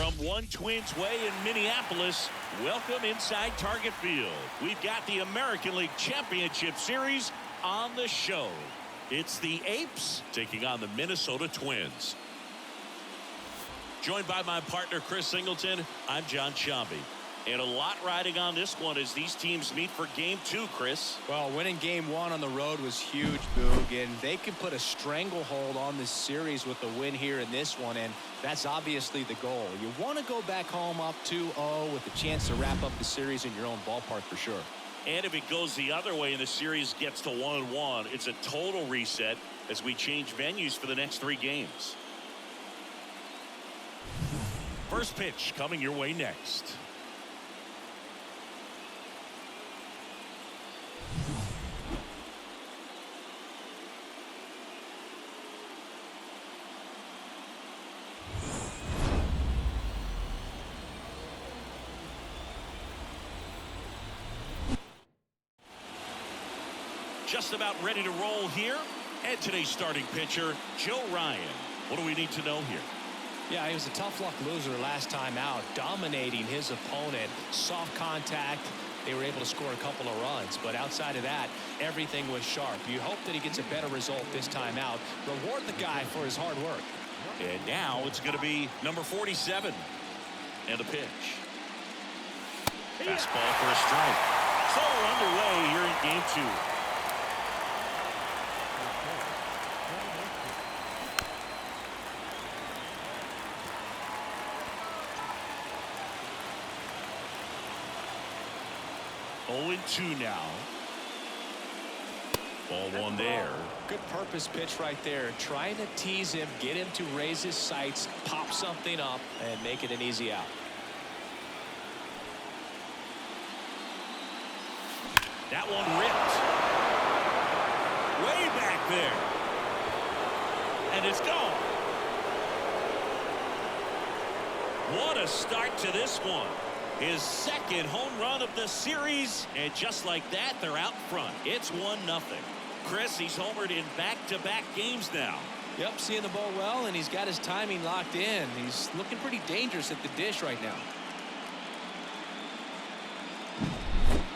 From One Twins Way in Minneapolis, welcome inside Target Field. We've got the American League Championship Series on the show. It's the Apes taking on the Minnesota Twins. Joined by my partner, Chris Singleton, I'm John Shambi. And a lot riding on this one as these teams meet for Game 2, Chris. Well, winning Game 1 on the road was huge, Boog, and they can put a stranglehold on this series with the win here in this one, and that's obviously the goal. You want to go back home up 2-0 with a chance to wrap up the series in your own ballpark for sure. And if it goes the other way and the series gets to 1-1, it's a total reset as we change venues for the next 3 games. First pitch coming your way next. Just about ready to roll here. And today's starting pitcher, Joe Ryan. What do we need to know here? Yeah, he was a tough luck loser last time out, dominating his opponent. Soft contact. They were able to score a couple of runs, but outside of that, everything was sharp. You hope that he gets a better result this time out. Reward the guy for his hard work. And now it's going to be number 47. And a pitch. Fastball for a strike. So we're underway here in Game 2. 0-2 now. Ball one there. Good purpose pitch right there. Trying to tease him, get him to raise his sights, pop something up, and make it an easy out. That one ripped. Way back there. And it's gone. What a start to this one. His second home run of the series, and just like that, they're out front. It's 1-0. Chris, he's homered in back-to-back games now. Yep, seeing the ball well, and he's got his timing locked in. He's looking pretty dangerous at the dish right now.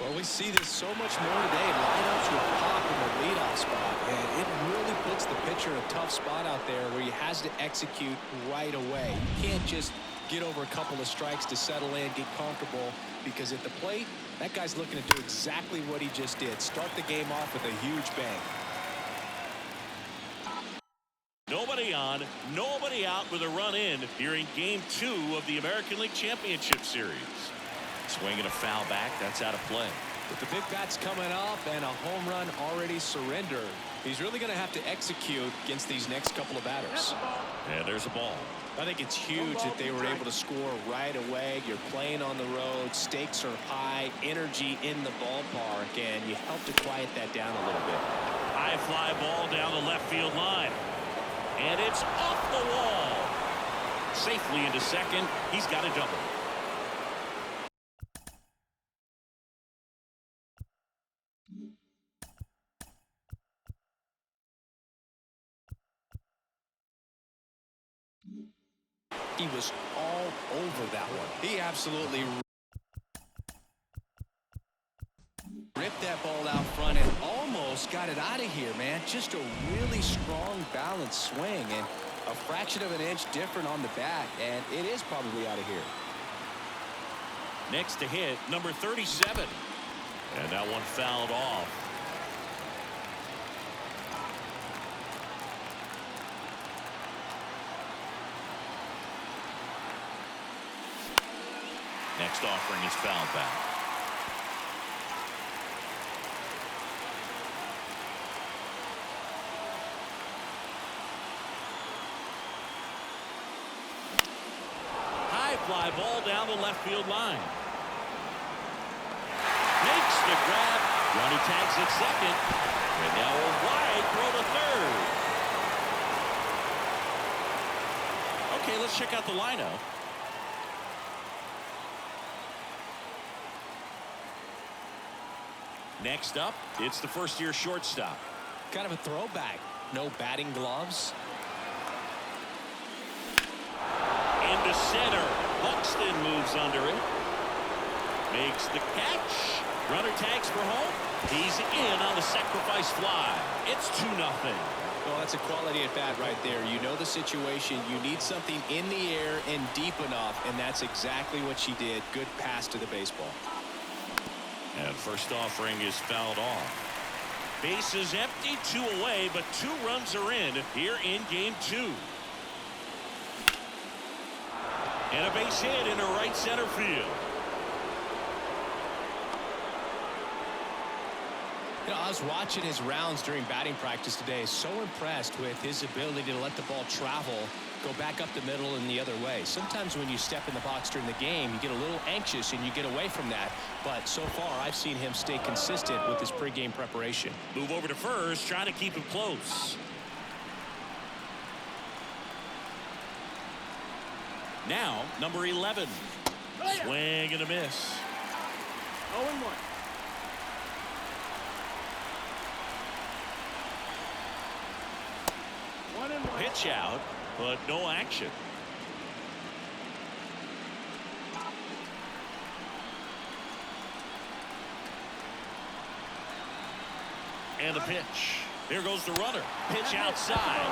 Well, we see this so much more today. Lineups with pop in the leadoff spot, and it really puts the pitcher in a tough spot out there where he has to execute right away. You can't just get over a couple of strikes to settle in, get comfortable, because at the plate, that guy's looking to do exactly what he just did. Start the game off with a huge bang. Nobody on, nobody out with a run in here in Game 2 of the American League Championship Series. Swinging a foul back, that's out of play. With the big bats coming up and a home run already surrendered, he's really going to have to execute against these next couple of batters. And there's a ball. I think it's huge that they were able to score right away. You're playing on the road, stakes are high, energy in the ballpark, and you help to quiet that down a little bit. High fly ball down the left field line. And it's off the wall. Safely into second. He's got a double. He was all over that one. He absolutely ripped that ball out front and almost got it out of here, man. Just a really strong, balanced swing, and a fraction of an inch different on the bat, and it is probably out of here. Next to hit, number 37. And that one fouled off. Next offering is fouled back. High fly ball down the left field line. Makes the grab. Ronnie tags at second. And now a wide throw to third. Okay, let's check out the lineup. Next up, it's the first-year shortstop. Kind of a throwback. No batting gloves. Into center. Buxton moves under it. Makes the catch. Runner tags for home. He's in on the sacrifice fly. It's 2-0. Well, that's a quality at bat right there. You know the situation. You need something in the air and deep enough, and that's exactly what she did. Good pass to the baseball. And first offering is fouled off. Base is empty, 2 away, but 2 runs are in here in game 2. And a base hit into right center field. You know, I was watching his rounds during batting practice today. So impressed with his ability to let the ball travel, go back up the middle and the other way. Sometimes when you step in the box during the game, you get a little anxious and you get away from that. But so far, I've seen him stay consistent with his pregame preparation. Move over to first, trying to keep him close. Now, number 11. Swing and a miss. 0-1. Pitch out, but no action. And the pitch. Here goes the runner. Pitch outside.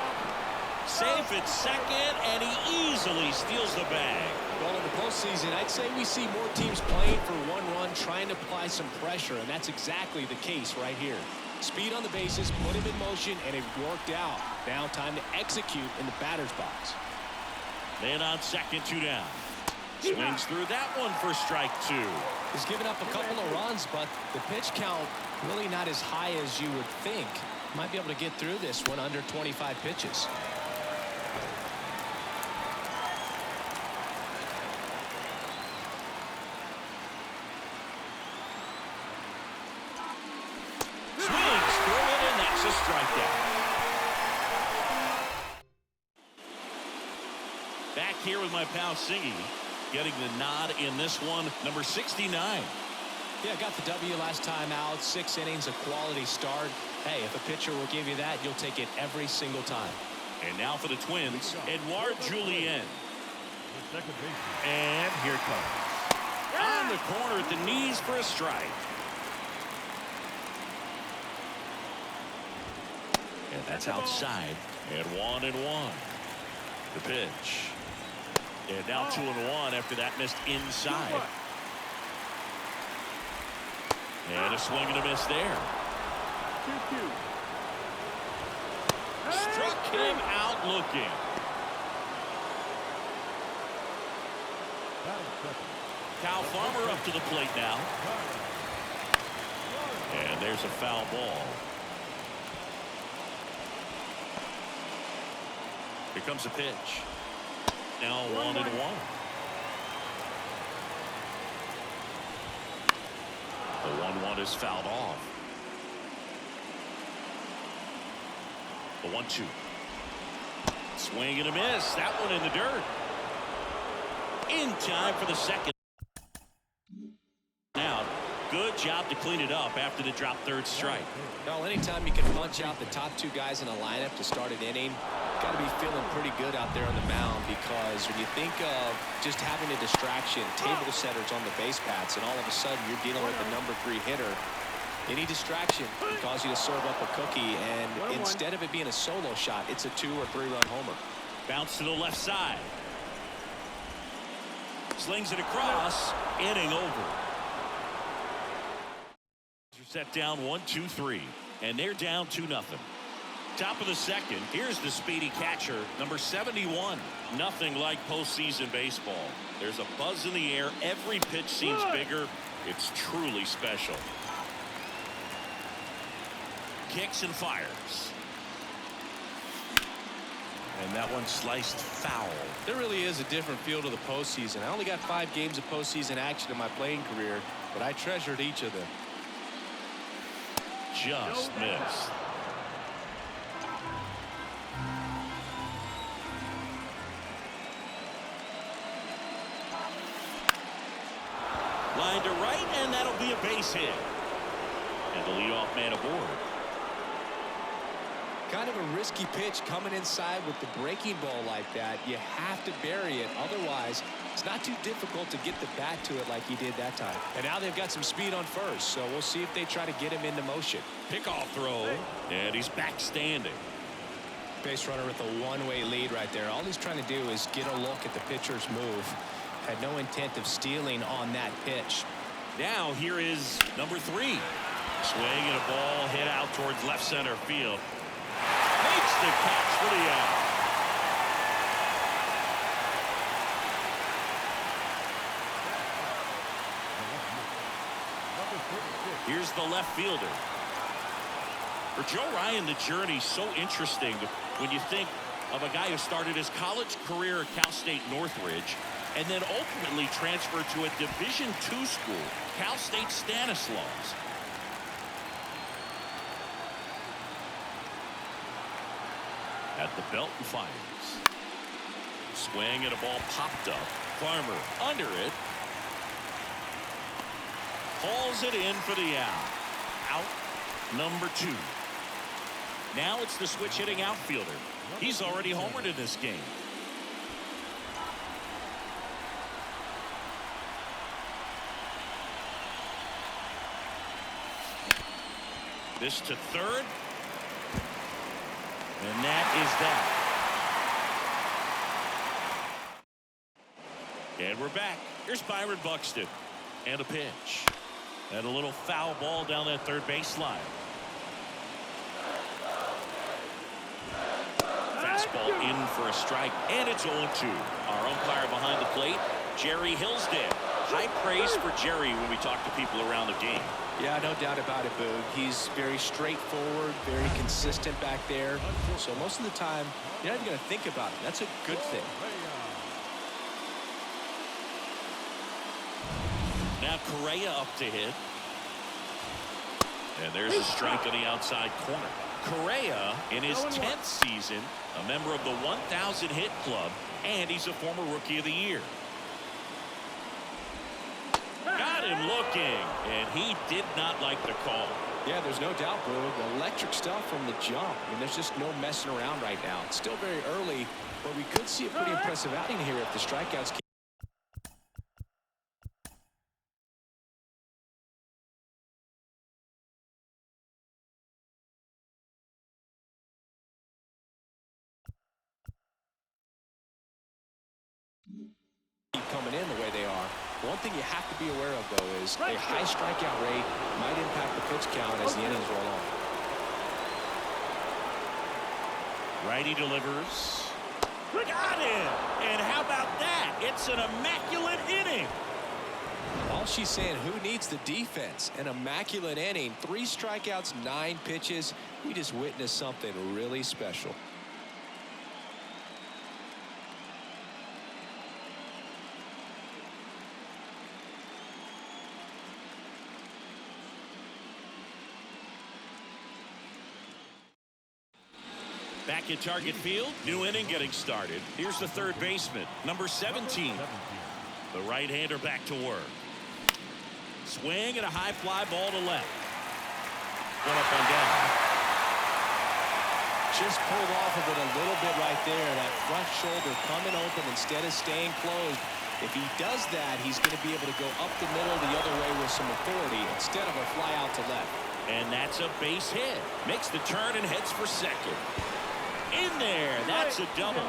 Safe at second, and he easily steals the bag. Well, in the postseason, I'd say we see more teams playing for one run, trying to apply some pressure, and that's exactly the case right here. Speed on the bases, put him in motion, and it worked out. Now time to execute in the batter's box. Man on second, 2 down. Swings through that one for strike 2. He's given up a couple of runs, but the pitch count really not as high as you would think. Might be able to get through this one under 25 pitches. Back here with my pal Singy, getting the nod in this one, number 69. Yeah, got the W last time out. 6 innings, a quality start. Hey, if a pitcher will give you that, you'll take it every single time. And now for the Twins, Edouard Julien. And here it comes. On the corner at the knees for a strike. And that's outside. And 1-1. The pitch. And now 2-1 after that missed inside. And a swing and a miss there. Struck him out looking. Kyle Farmer up to the plate now. And there's a foul ball. Here comes a pitch. Now 1-1. The 1-1 is fouled off. The 1-2. Swing and a miss. That one in the dirt. In time for the second. Now, good job to clean it up after the drop third strike. Well, anytime you can punch out the top 2 guys in a lineup to start an inning, got to be feeling pretty good out there on the mound, because when you think of just having a distraction, table setters on the base paths, and all of a sudden you're dealing with the number 3 hitter, any distraction can cause you to serve up a cookie, and instead of it being a solo shot, it's a 2- or 3-run homer. Bounce to the left side. Slings it across. Inning over. Set down 1-2-3, and they're down 2-0. Top of the second. Here's the speedy catcher, number 71. Nothing like postseason baseball. There's a buzz in the air. Every pitch seems bigger. It's truly special. Kicks and fires. And that one sliced foul. There really is a different feel to the postseason. I only got 5 games of postseason action in my playing career, but I treasured each of them. Just missed. Line to right, and that'll be a base hit. And the leadoff man aboard. kind of a risky pitch coming inside with the breaking ball like that. You have to bury it. Otherwise, it's not too difficult to get the bat to it like he did that time. And now they've got some speed on first, so we'll see if they try to get him into motion. Pickoff throw, and he's back standing. Base runner with a one-way lead right there. All he's trying to do is get a look at the pitcher's move. Had no intent of stealing on that pitch. Now here is number 3. Swing and a ball hit out towards left center field. Makes the catch for the out. Here's the left fielder. For Joe Ryan, the journey's so interesting when you think of a guy who started his college career at Cal State Northridge and then ultimately transferred to a Division II school, Cal State Stanislaus. At the belt and fires. Swing and a ball popped up. Farmer under it. Hauls it in for the out. Out number 2. Now it's the switch hitting outfielder. He's already homered in this game. This to third. And that is that. And we're back. Here's Byron Buxton. And a pitch. And a little foul ball down that third baseline. Fastball in for a strike. And it's 0-2. Our umpire behind the plate, Jerry Hillsdale. High praise for Jerry when we talk to people around the game. Yeah, no doubt about it, Boog. He's very straightforward, very consistent back there. So most of the time, you're not even going to think about it. That's a good thing. Now Correa up to hit. And there's a strike on the outside corner. Correa, in his 10th season, a member of the 1,000 hit club, and he's a former Rookie of the Year. Got him looking, and he did not like the call. Yeah, there's no doubt, Boog. Electric stuff from the jump. I mean, there's just no messing around right now. It's still very early, but we could see a pretty impressive outing here if the strikeouts keep coming in the way they are. One thing you have to be aware of, though, is a high strikeout rate might impact the pitch count as the innings roll on. Righty delivers. Got him! And how about that? It's an immaculate inning. All she's saying, who needs the defense? An immaculate inning. 3 strikeouts, 9 pitches. We just witnessed something really special. Back at Target Field, new inning getting started. Here's the third baseman, number 17. The right-hander back to work. Swing and a high fly ball to left. One up and down. Just pulled off of it a little bit right there. That front shoulder coming open instead of staying closed. If he does that, he's going to be able to go up the middle the other way with some authority instead of a fly out to left. And that's a base hit. Makes the turn and heads for second. In there, that's a double.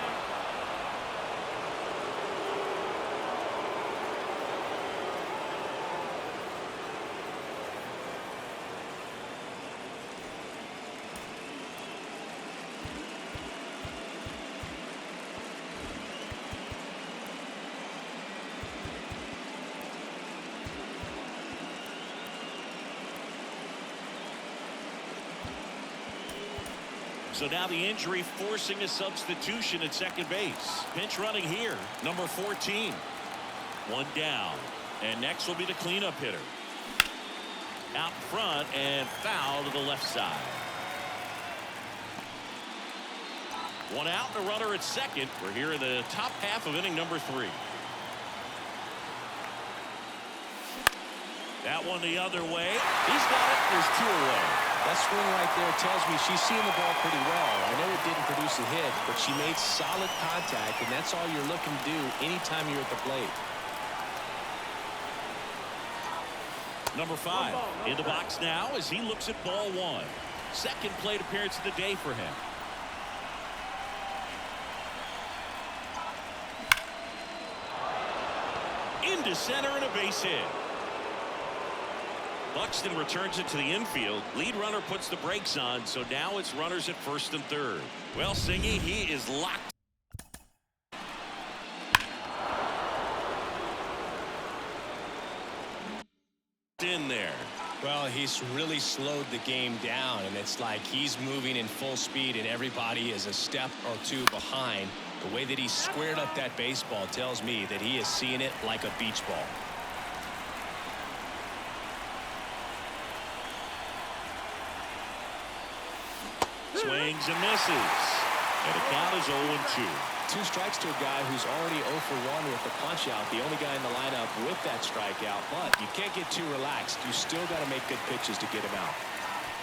So now the injury forcing a substitution at second base. Pinch running here, number 14. One down. And next will be the cleanup hitter. Out front and foul to the left side. One out and a runner at second. We're here in the top half of inning number 3. That one the other way. He's got it. There's 2 away. That swing right there tells me she's seeing the ball pretty well. I know it didn't produce a hit, but she made solid contact, and that's all you're looking to do anytime you're at the plate. Number 5 in the box now as he looks at ball 1. Second plate appearance of the day for him. Into center and a base hit. Buxton returns it to the infield. Lead runner puts the brakes on, so now it's runners at first and third. Well, Singy, he is locked in there. Well, he's really slowed the game down, and it's like he's moving in full speed, and everybody is a step or two behind. The way that he squared up that baseball tells me that he is seeing it like a beach ball. Swings and misses. And the count is 0-2. 2 strikes to a guy who's already 0 for 1 with the punch out. The only guy in the lineup with that strikeout. But you can't get too relaxed. You still got to make good pitches to get him out.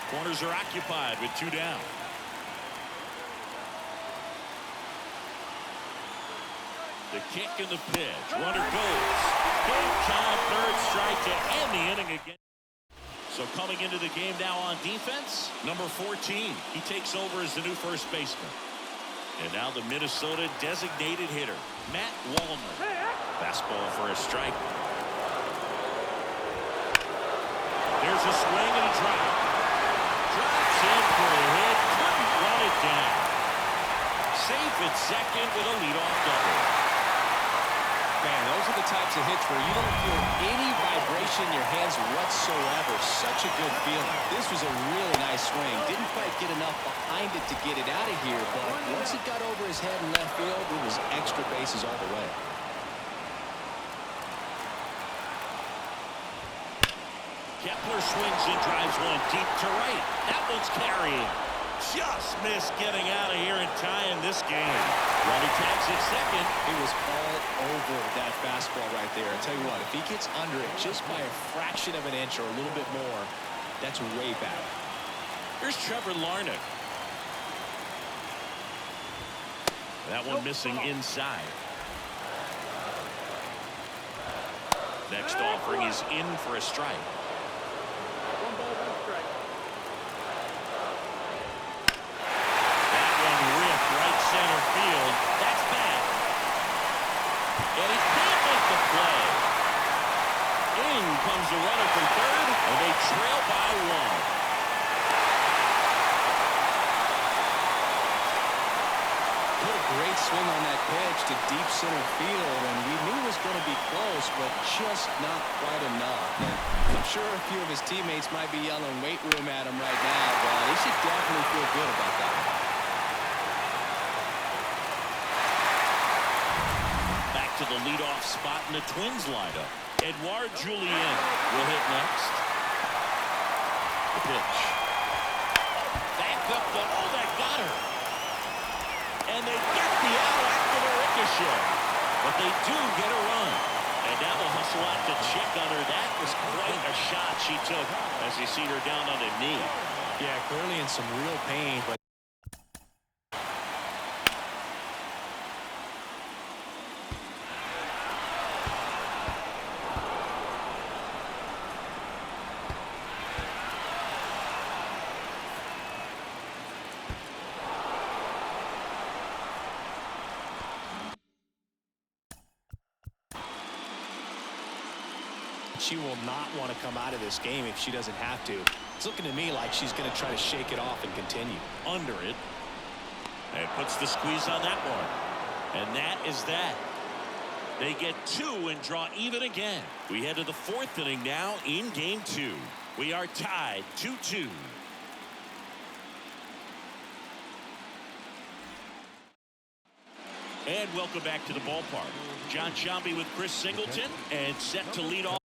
Corners are occupied with 2 down. The kick and the pitch. Runner goes. Big time third strike to end the inning again. So coming into the game now on defense, number 14. He takes over as the new first baseman. And now the Minnesota designated hitter, Matt Wallner. Fastball for a strike. There's a swing and a drop. Drops in for a hit. Couldn't run it down. Safe at second with a leadoff double. Man, those are the types of hits where you don't feel any vibration in your hands whatsoever. Such a good feeling. This was a really nice swing. Didn't quite get enough behind it to get it out of here, but once it got over his head in left field, it was extra bases all the way. Kepler swings and drives one deep to right. That one's carrying. Just missed getting out of here and tying this game. Runner tags at second. He was all over that fastball right there. I tell you what, if he gets under it just by a fraction of an inch or a little bit more, that's way back. Here's Trevor Larnach. That one missing inside. Next offering is in for a strike. 1 ball, 1 strike. Right center field. That's bad. And he can't make the play. In comes the runner from third, and they trail by 1. What a great swing on that pitch to deep center field, and we knew it was going to be close, but just not quite enough. And I'm sure a few of his teammates might be yelling weight room at him right now, but he should definitely feel good about that. To the leadoff spot in the Twins lineup. Edouard Julien will hit next. The pitch. Back up the, oh, that got her. And they get the out after the ricochet. But they do get a run. And now they'll hustle out to check on her. That was quite a shot she took as you see her down on a knee. Yeah, clearly in some real pain, but she will not want to come out of this game if she doesn't have to. It's looking to me like she's going to try to shake it off and continue. Under it. And puts the squeeze on that one. And that is that. They get 2 and draw even again. We head to the 4th inning now in game 2. We are tied 2-2. And welcome back to the ballpark. John Sciambi with Chris Singleton and set to lead off.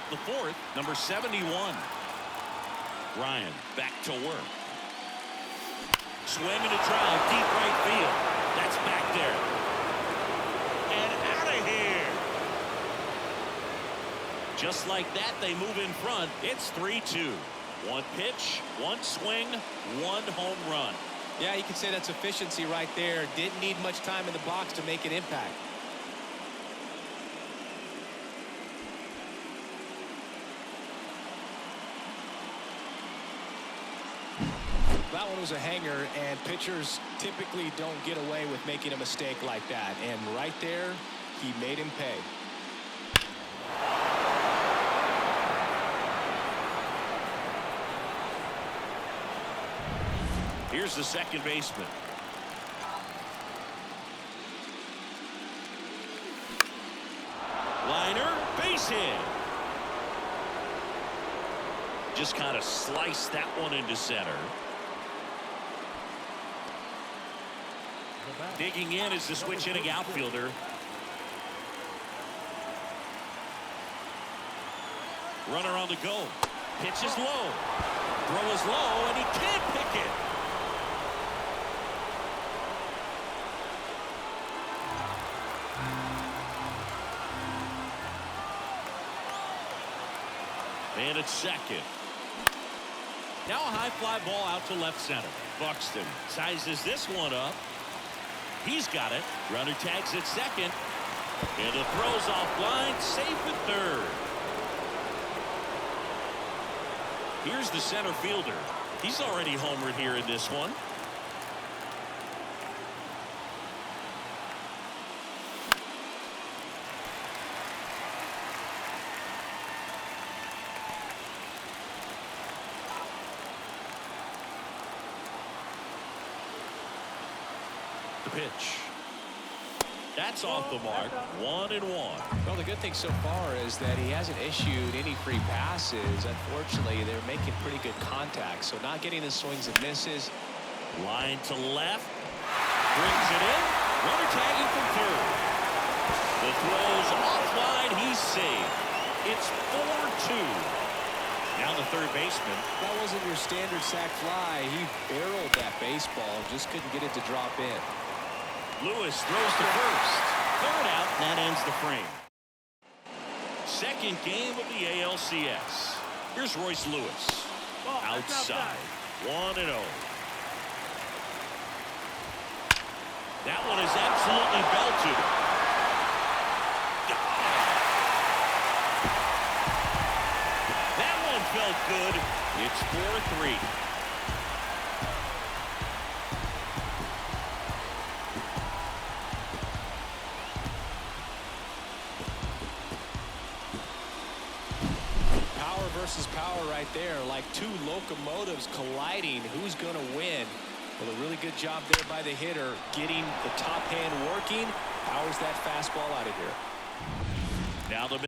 The 4th, number 71. Ryan back to work. Swimming to drive, deep right field. That's back there. And out of here. Just like that, they move in front. It's 3-2. One pitch, one swing, one home run. Yeah, you can say that's efficiency right there. Didn't need much time in the box to make an impact. That one was a hanger, and pitchers typically don't get away with making a mistake like that. And right there, he made him pay. Here's the second baseman. Liner, base hit. Just kind of sliced that one into center. Digging in is the switch hitting outfielder. Runner on the go. Pitch is low. Throw is low, and he can't pick it. And it's second. Now a high fly ball out to left center. Buxton sizes this one up. He's got it. Runner tags at second. And the throw's offline. Safe at third. Here's the center fielder. He's already homered here in this one. Pitch. That's off the mark. 1-1. Well, the good thing so far is that he hasn't issued any free passes. Unfortunately, they're making pretty good contact, so not getting the swings and misses. Line to left. Brings it in. Runner tagging from third. The throw's offline. He's safe. It's 4-2. Now the third baseman. That wasn't your standard sac fly. He barreled that baseball. Just couldn't get it to drop in. Lewis throws to first. Third out, and that ends the frame. Second game of the ALCS. Here's Royce Lewis. Outside. 1-0. That one is absolutely belted. That one felt good. It's 4-3. Versus power right there, like two locomotives colliding. Who's going to win? Well, a really good job there by the hitter, getting the top hand working. Powers that fastball out of here. Now the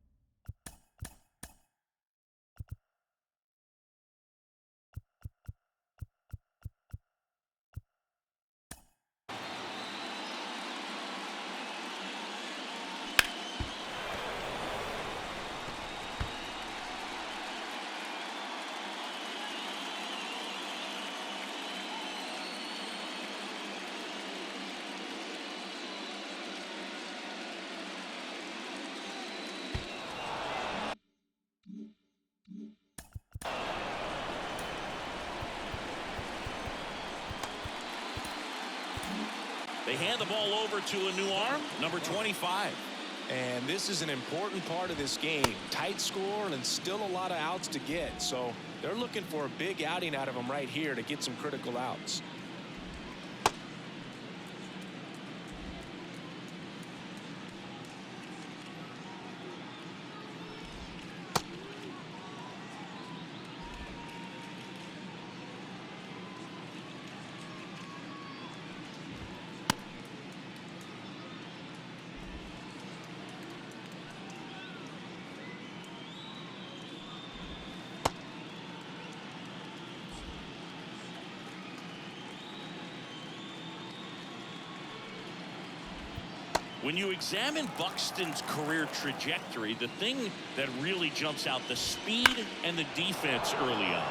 They hand the ball over to a new arm, number 25. And this is an important part of this game. Tight score and still a lot of outs to get. So they're looking for a big outing out of them right here to get some critical outs. When you examine Buxton's career trajectory, the thing that really jumps out, the speed and the defense early on.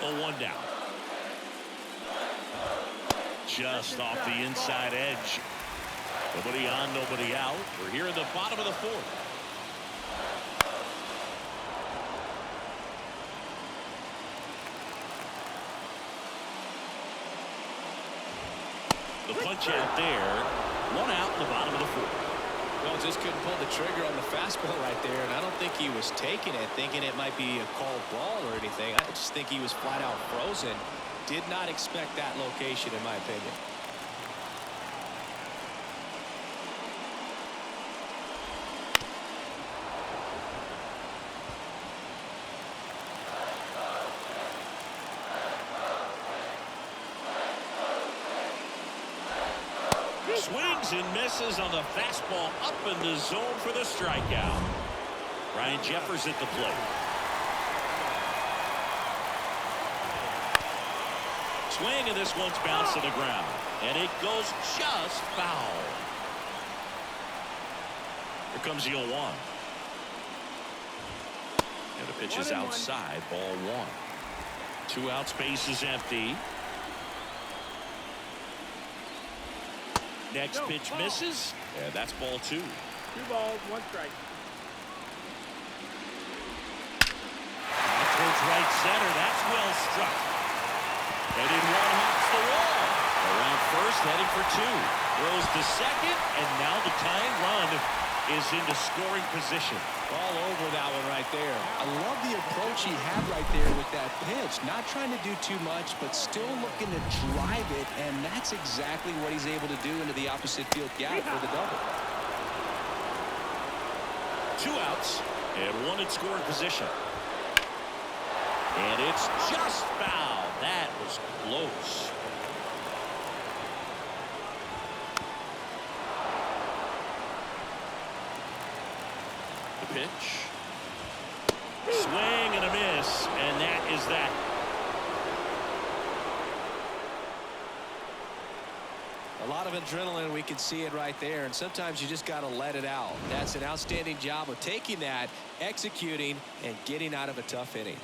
0-1 down. Just off the inside edge. Nobody on, nobody out. We're here in the bottom of the fourth. The punch out there. 1 out in the bottom of the fourth. Well, just couldn't pull the trigger on the fastball right there, and I don't think he was taking it, thinking it might be a called ball or anything. I just think he was flat out frozen. Did not expect that location, in my opinion. Swings and misses on the fastball up in the zone for the strikeout. Ryan Jeffers at the plate. Swing, and this one's bounced to the ground. And it goes just foul. Here comes the 0-1. And the pitch is outside, ball 1. 2 outs, base is empty. Next pitch misses, and that's ball 2. 2 balls, 1 strike. Towards right center, that's well struck. Headed 1, hops the wall. Around first, heading for 2. Throws to second, and now the tying run is into scoring position. All over that one right there. I love the approach he had right there with that pitch. Not trying to do too much, but still looking to drive it, and that's exactly what he's able to do into the opposite field gap for the double. 2 outs, and 1 in scoring position. And it's just foul. That was close. The pitch. Swing and a miss, and that is that. A lot of adrenaline, we can see it right there, and sometimes you just got to let it out. That's an outstanding job of taking that, executing, and getting out of a tough inning.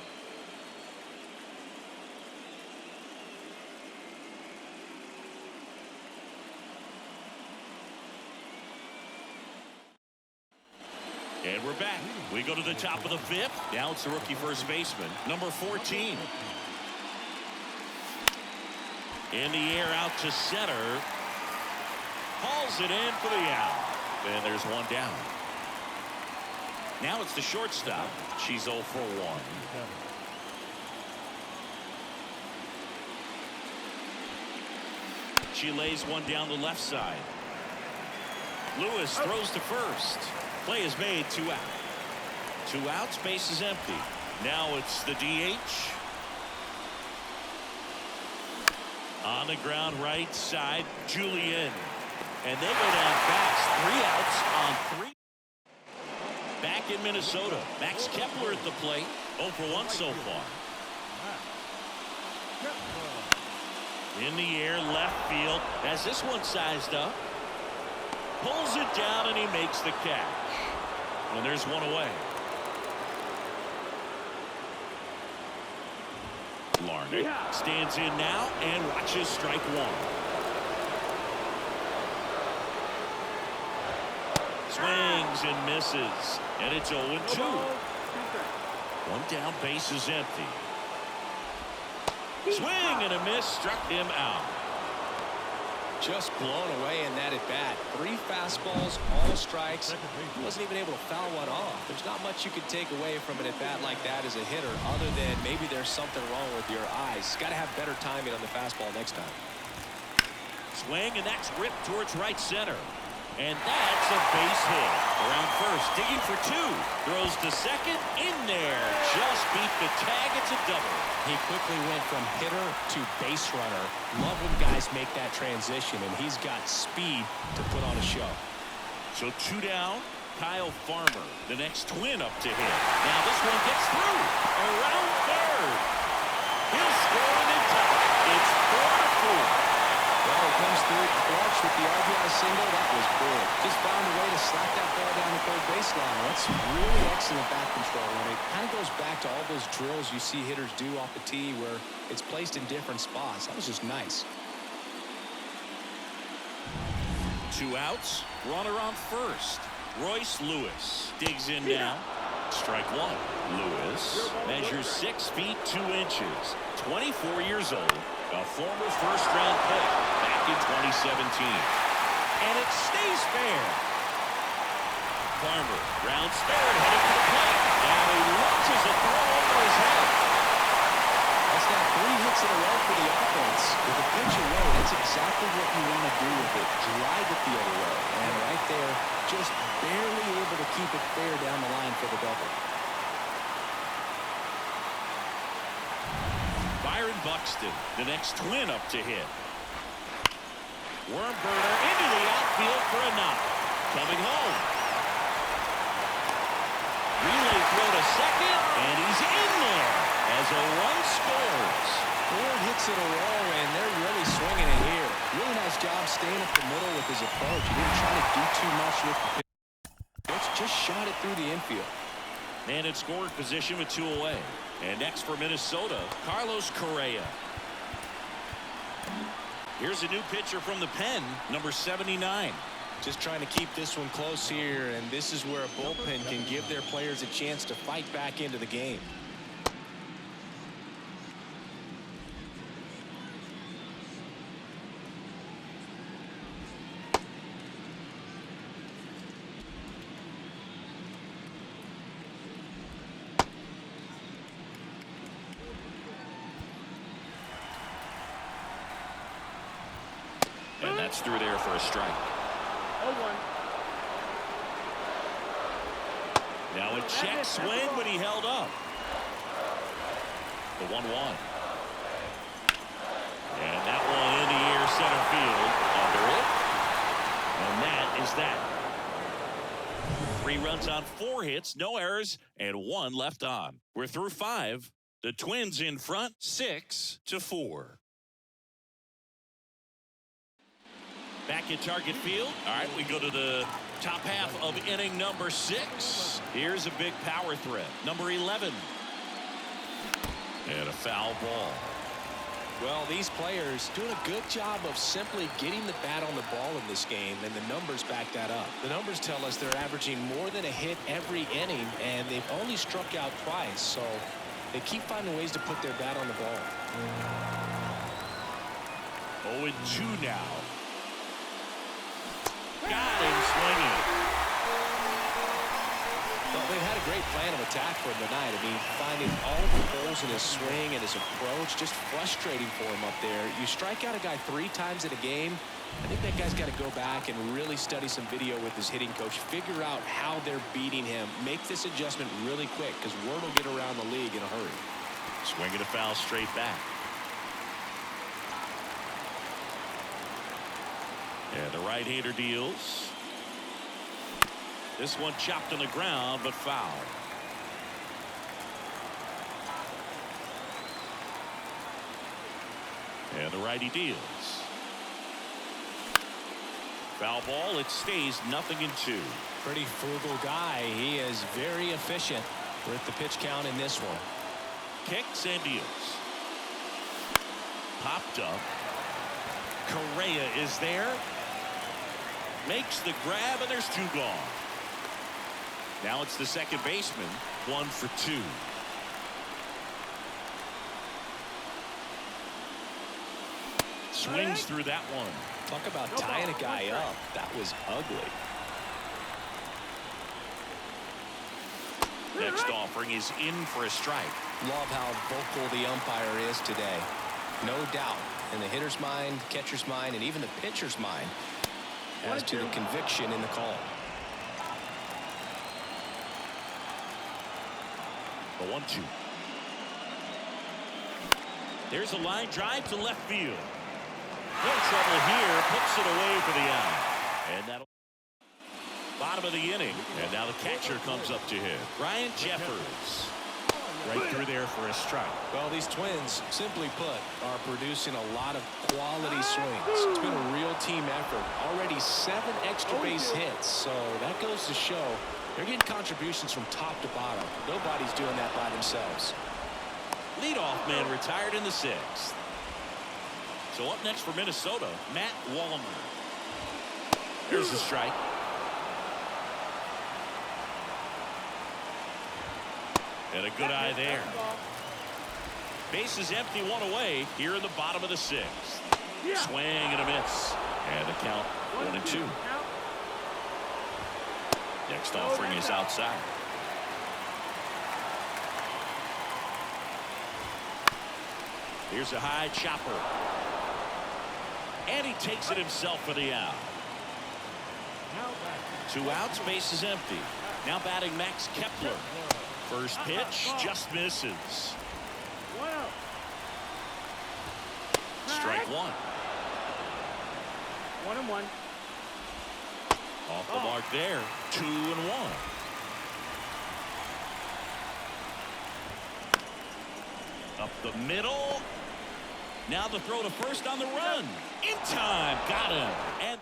And we're back. We go to the top of the 5th. Now it's the rookie first baseman, number 14. In the air out to center. Hauls it in for the out. And there's 1 down. Now it's the shortstop. She's 0 for 1. She lays 1 down the left side. Lewis throws to first. Play is made, 2 out. 2 outs, base is empty. Now it's the DH. On the ground right side, Julian. And they go down fast. 3 outs on 3. Back in Minnesota, Max Kepler at the plate. 0 for 1 so far. In the air, left field. Has this one sized up. Pulls it down, and he makes the catch. And there's 1 away. Larnach stands in now and watches strike 1. Swings and misses. And it's 0-2. 1 down, base is empty. Swing and a miss, struck him out. Just blown away in that at bat. 3 fastballs, all strikes. He wasn't even able to foul one off. There's not much you can take away from an at bat like that as a hitter, other than maybe there's something wrong with your eyes. Got to have better timing on the fastball next time. Swing, and that's ripped towards right center. And that's a base hit. Around first, digging for 2. Throws to second, in there. Just beat the tag. It's a double. He quickly went from hitter to base runner. Love when guys make that transition, and he's got speed to put on a show. So 2 down. Kyle Farmer, the next twin up to hit. Now this one gets through. Around third. He'll score in the top. It's 4-4. Well, he comes through clutch with the RBI single. That was big. Just found a way to slap that ball down the third baseline. That's really excellent bat control. And it kind of goes back to all those drills you see hitters do off the tee where it's placed in different spots. That was just nice. 2 outs. Runner on first. Royce Lewis digs in now. Strike 1. Lewis measures 6 feet 2 inches. 24 years old. A former first-round pick back in 2017. And it stays fair. Farmer grounds third, heading to the plate. And he launches a throw over his head. That's now 3 hits in a row for the offense. With the pitch away, that's exactly what you want to do with it. Drive it the other way. And right there, just barely able to keep it fair down the line for the double. Byron Buxton, the next Twin up to hit. Worm burner into the outfield for a knock. Coming home. Relay throw to second, and he's in there as a run scores. 4 hits in a row, and they're really swinging it here. Really nice job staying up the middle with his approach. He didn't try to do too much with the pitch. Just shot it through the infield. Man in scoring position with 2 away. And next for Minnesota, Carlos Correa. Here's a new pitcher from the pen, number 79. Just trying to keep this one close here, and this is where a bullpen can give their players a chance to fight back into the game. And that's through there for a strike. 0-1. Now a check swing, but he held up. The 1-1. And that one in the air center field. Under it. And that is that. 3 runs on 4 hits, no errors, and 1 left on. We're through 5. The Twins in front, 6-4. Back at Target Field. All right, we go to the top half of inning number 6. Here's a big power threat. Number 11. And a foul ball. Well, these players doing a good job of simply getting the bat on the ball in this game, and the numbers back that up. The numbers tell us they're averaging more than a hit every inning, and they've only struck out twice, so they keep finding ways to put their bat on the ball. 0-2 now. Got him swinging. Well, they've had a great plan of attack for him tonight. I mean, finding all the holes in his swing and his approach, just frustrating for him up there. You strike out a guy 3 times in a game, I think that guy's got to go back and really study some video with his hitting coach, figure out how they're beating him, make this adjustment really quick, because word will get around the league in a hurry. Swinging a foul straight back. And the right-hander deals. This one chopped on the ground, but foul. And the righty deals. Foul ball, it stays 0-2. Pretty frugal guy. He is very efficient with the pitch count in this one. Kicks and deals. Popped up. Correa is there. Makes the grab, and there's 2 gone. Now it's the second baseman, 1 for 2. Swings through that one. Talk about tying a guy up. That was ugly. Next offering is in for a strike. Love how vocal the umpire is today. No doubt in the hitter's mind, catcher's mind, and even the pitcher's mind as to the conviction in the call. The 1-2. There's a line drive to left field. No trouble here. Puts it away for the out. And that'll bottom of the inning. And now the catcher comes up to hit. Ryan Jeffers. Right through there for a strike. Well, these Twins, simply put, are producing a lot of quality swings. It's been a real team effort. Already 7 extra base hits, so that goes to show they're getting contributions from top to bottom. Nobody's doing that by themselves. Leadoff man retired in the 6th. So up next for Minnesota, Matt Wallner. Here's the strike. And a good eye there. Base is empty, 1 away here in the bottom of the 6th. Swing and a miss. And the count 1-2. Next offering is outside. Here's a high chopper. And he takes it himself for the out. 2 outs, base is empty. Now batting Max Kepler. First pitch just misses. Strike 1. 1-1. Off the mark there. 2-1. Up the middle. Now the throw to first on the run. In time. Got him. And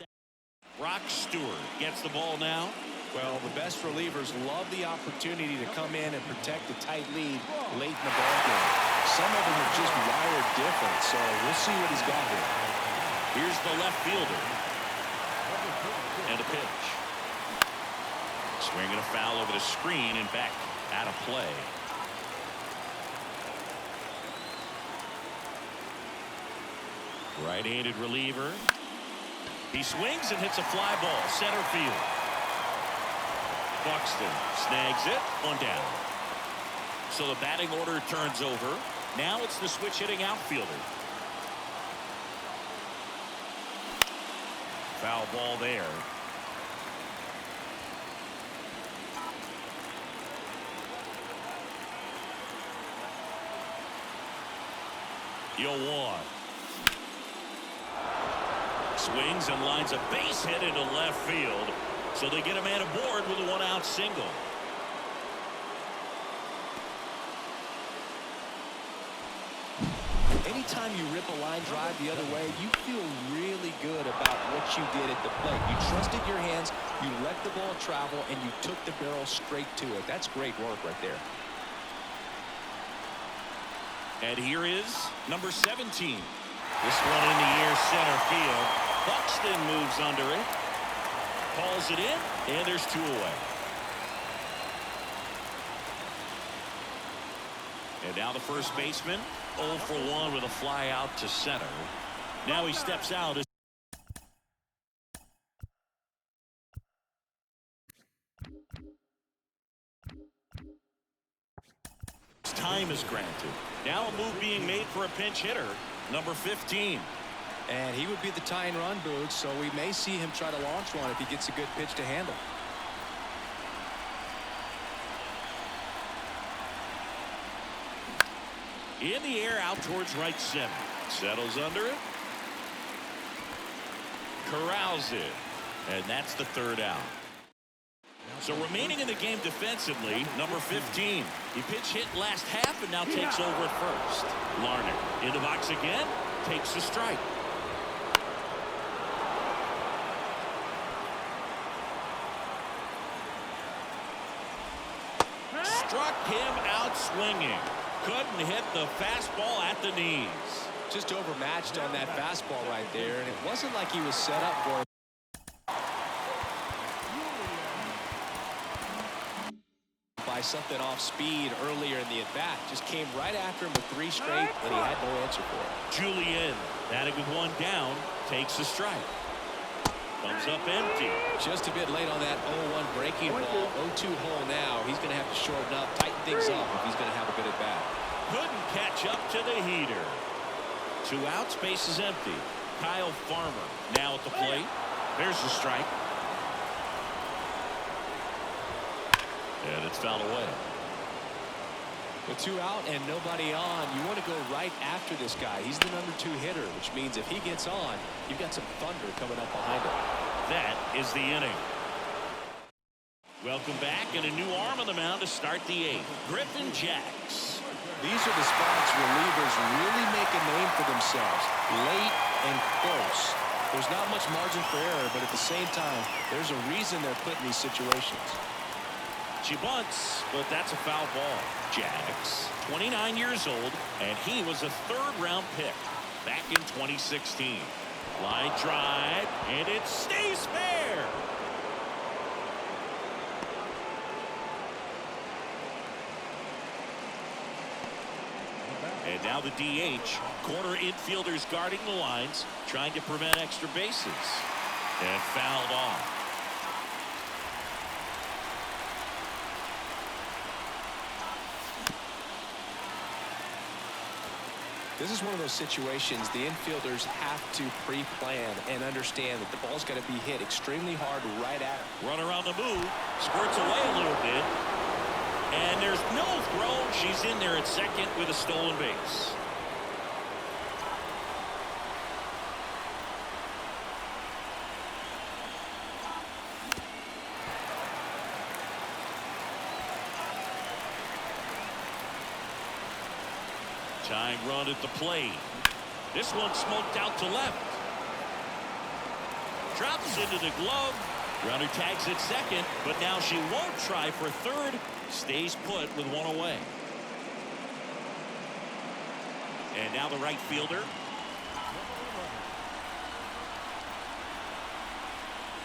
Brock Stewart gets the ball now. Well, the best relievers love the opportunity to come in and protect a tight lead late in the ballgame. Some of them are just wired different, so we'll see what he's got here. Here's the left fielder. And a pitch. Swinging a foul over the screen and back out of play. Right-handed reliever. He swings and hits a fly ball center field. Buxton snags it. 1 down. So the batting order turns over. Now it's the switch hitting outfielder. Foul ball there. Yoan swings and lines a base hit into left field. So they get a man aboard with a 1-out single. Anytime you rip a line drive the other way, you feel really good about what you did at the plate. You trusted your hands, you let the ball travel, and you took the barrel straight to it. That's great work right there. And here is number 17. This one in the air center field. Buxton moves under it. Calls it in, and there's 2 away. And now the first baseman, 0 for 1 with a fly out to center. Now he steps out. Time is granted. Now a move being made for a pinch hitter, number 15. And he would be the tying run, Boog, so we may see him try to launch one if he gets a good pitch to handle. In the air out towards right center. Settles under it. Corrals it. And that's the 3rd out. So remaining in the game defensively, number 15. He pitch hit last half and now takes over at first. Larnach in the box again. Takes the strike. Struck him out swinging. Couldn't hit the fastball at the knees. Just overmatched on that fastball right there, and it wasn't like he was set up for it. By something off speed earlier in the at-bat. Just came right after him with 3 straight, and he had no answer for it. Julian, batting with 1 down, takes a strike. Comes up empty. Just a bit late on that 0-1 breaking ball. 0-2 hole now. He's going to have to shorten up, tighten things up if he's going to have a good at-bat. Couldn't catch up to the heater. 2 outs, base is empty. Kyle Farmer now at the plate. There's the strike. And it's fouled away. With 2 out and nobody on, you want to go right after this guy. He's the number 2 hitter, which means if he gets on, you've got some thunder coming up behind him. That is the inning. Welcome back, and a new arm on the mound to start the eighth. Griffin Jacks. These are the spots relievers really make a name for themselves. Late and close. There's not much margin for error, but at the same time, there's a reason they're put in these situations. She bunts, but that's a foul ball. Jacks, 29 years old, and he was a third-round pick back in 2016. Line drive, and it stays fair. And now the DH. Corner infielders guarding the lines, trying to prevent extra bases. And fouled off. This is one of those situations the infielders have to pre-plan and understand that the ball's got to be hit extremely hard right at it. Runner on the move, squirts away a little bit. And there's no throw. She's in there at second with a stolen base. Tying run at the plate. This one smoked out to left. Drops into the glove. Runner tags at second, but now she won't try for third. Stays put with one away. And now the right fielder.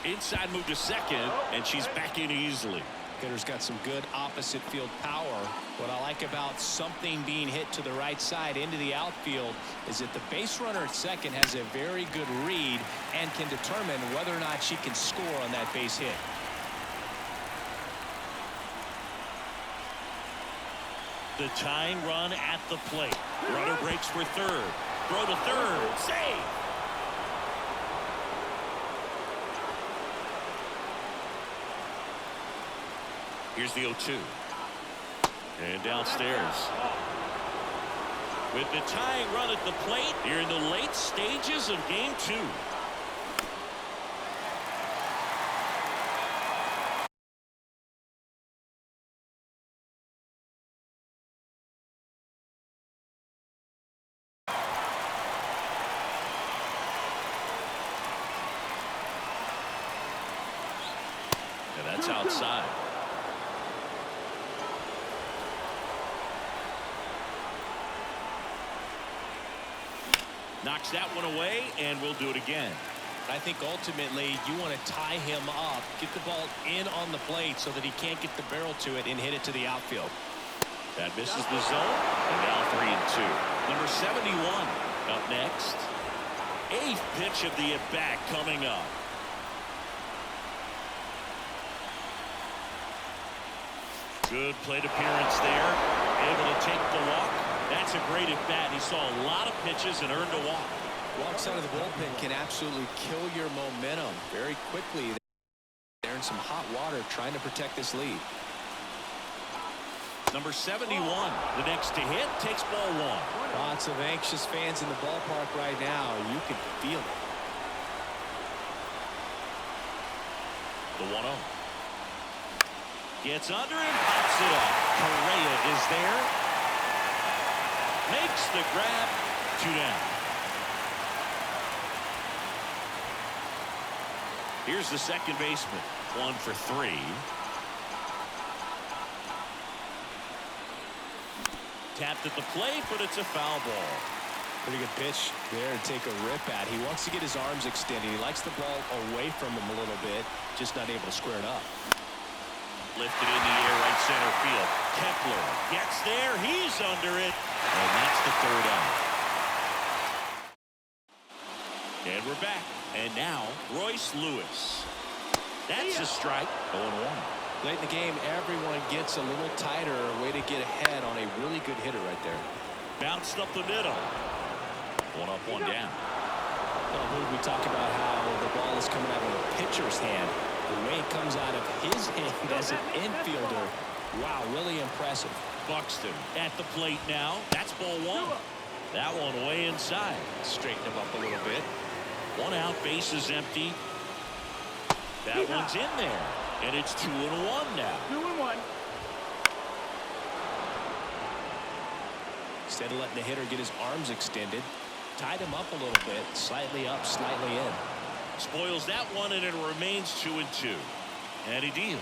Inside move to second, and she's back in easily. Hitter's got some good opposite field power. What I like about something being hit to the right side into the outfield is that the base runner at second has a very good read and can determine whether or not she can score on that base hit. The tying run at the plate. Runner breaks for third. Throw to third. Save. Here's the 0-2. And downstairs. With the tying run at the plate, you're in the late stages of game 2. And that's outside. Knocks that one away, and we'll do it again. I think ultimately you want to tie him up, get the ball in on the plate so that he can't get the barrel to it and hit it to the outfield. That misses the zone, and now 3-2. Number 71 up next. 8th pitch of the at-bat coming up. Good plate appearance there. Able to take the walk. That's a great at-bat. He saw a lot of pitches and earned a walk. Walks out of the bullpen can absolutely kill your momentum very quickly. They're in some hot water trying to protect this lead. Number 71, the next to hit, takes ball 1. Lots of anxious fans in the ballpark right now. You can feel it. The 1-0. Gets under and pops it up. Correa is there. Makes the grab. 2 down. Here's the second baseman. 1 for 3. Tapped at the plate, but it's a foul ball. Pretty good pitch there to take a rip at. He wants to get his arms extended. He likes the ball away from him a little bit, just not able to square it up. Lifted in the air, right center field. Kepler gets there. He's under it. And that's the 3rd out. And we're back. And now, Royce Lewis. That's a strike. 0-1. Late in the game, everyone gets a little tighter. A way to get ahead on a really good hitter right there. Bounced up the middle. 1 up, 1 down. Well, we talk about how the ball is coming out of a pitcher's hand. The way it comes out of his hand as an infielder. Wow, really impressive. Buxton at the plate now. That's ball 1. That one way inside. Straighten him up a little bit. 1 out, base is empty. That one's in there. And it's 2-1 now. 2-1. Instead of letting the hitter get his arms extended, tied him up a little bit, slightly up, slightly in. Spoils that one, and it remains 2-2. And he deals.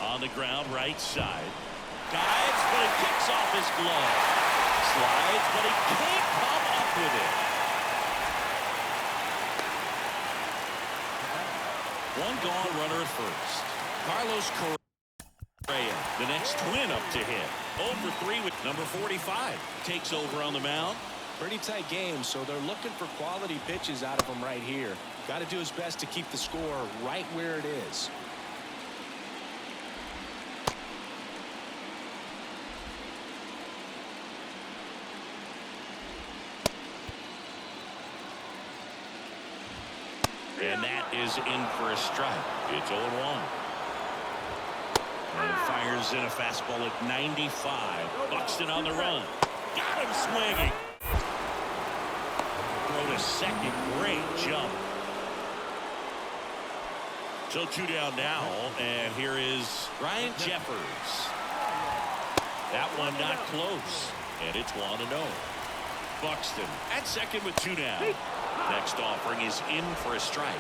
On the ground, right side. Dives, but it kicks off his glove. Slides, but he can't come up with it. One gone, runner at first. Carlos Correa, the next twin up to hit. 0-for-3 with number 45. Takes over on the mound. Pretty tight game, so they're looking for quality pitches out of him right here. Got to do his best to keep the score right where it is. And that is in for a strike. It's 0-1. And fires in a fastball at 95. Buxton on the run. Got him swinging. Throw to second. Great jump. So 2 down now. And here is Ryan Jeffers. That one not close. And it's 1-0. Buxton at second with 2 down. Next offering is in for a strike.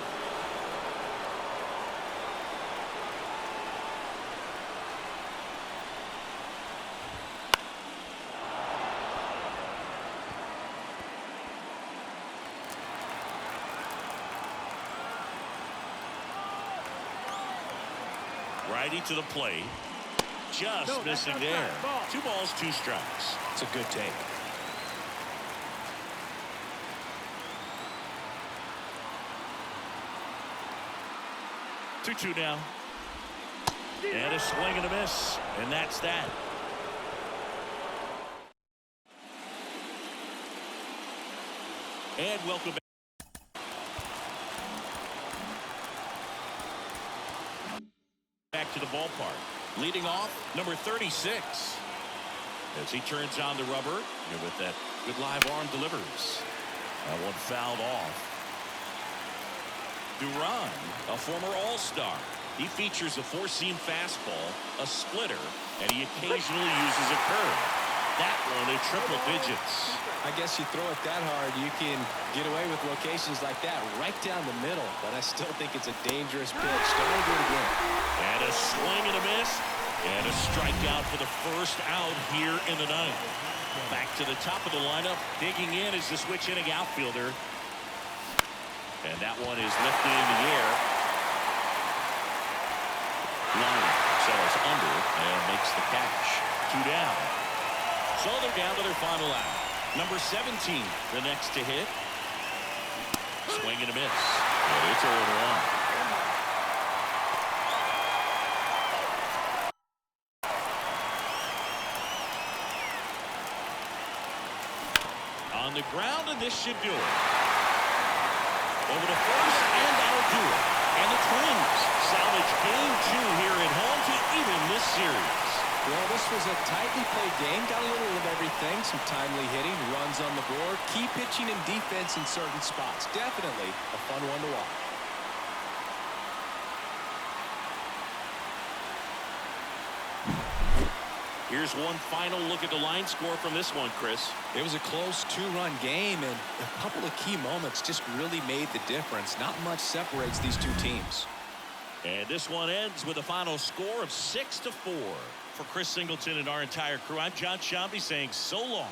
Righty to the plate. Just missing there. 2 balls, 2 strikes. It's a good take. Two now. And a swing and a miss. And that's that. And welcome back. Back to the ballpark. Leading off, number 36. As he turns on the rubber, and with that good live arm delivers. That one fouled off. Duran, a former All-Star. He features a 4-seam fastball, a splitter, and he occasionally uses a curve. That one in triple digits. I guess you throw it that hard, you can get away with locations like that right down the middle, but I still think it's a dangerous pitch. Don't want to do it again. And a swing and a miss, and a strikeout for the first out here in the ninth. Back to the top of the lineup, digging in is the switch-hitting outfielder. And that one is lifted in the air. Line settles under and makes the catch. 2 down. So they're down to their final out. Number 17, the next to hit. Swing and a miss. And it's 0-1. On the ground, and this should do it. Over to first, and that'll do it. And the Twins salvage game 2 here at home to even this series. Well, this was a tightly played game. Got a little of everything. Some timely hitting, runs on the board, key pitching and defense in certain spots. Definitely a fun one to watch. Here's one final look at the line score from this one, Chris. It was a close 2-run game, and a couple of key moments just really made the difference. Not much separates these two teams. And this one ends with a final score of 6-4. For Chris Singleton and our entire crew, I'm John Shambi saying so long.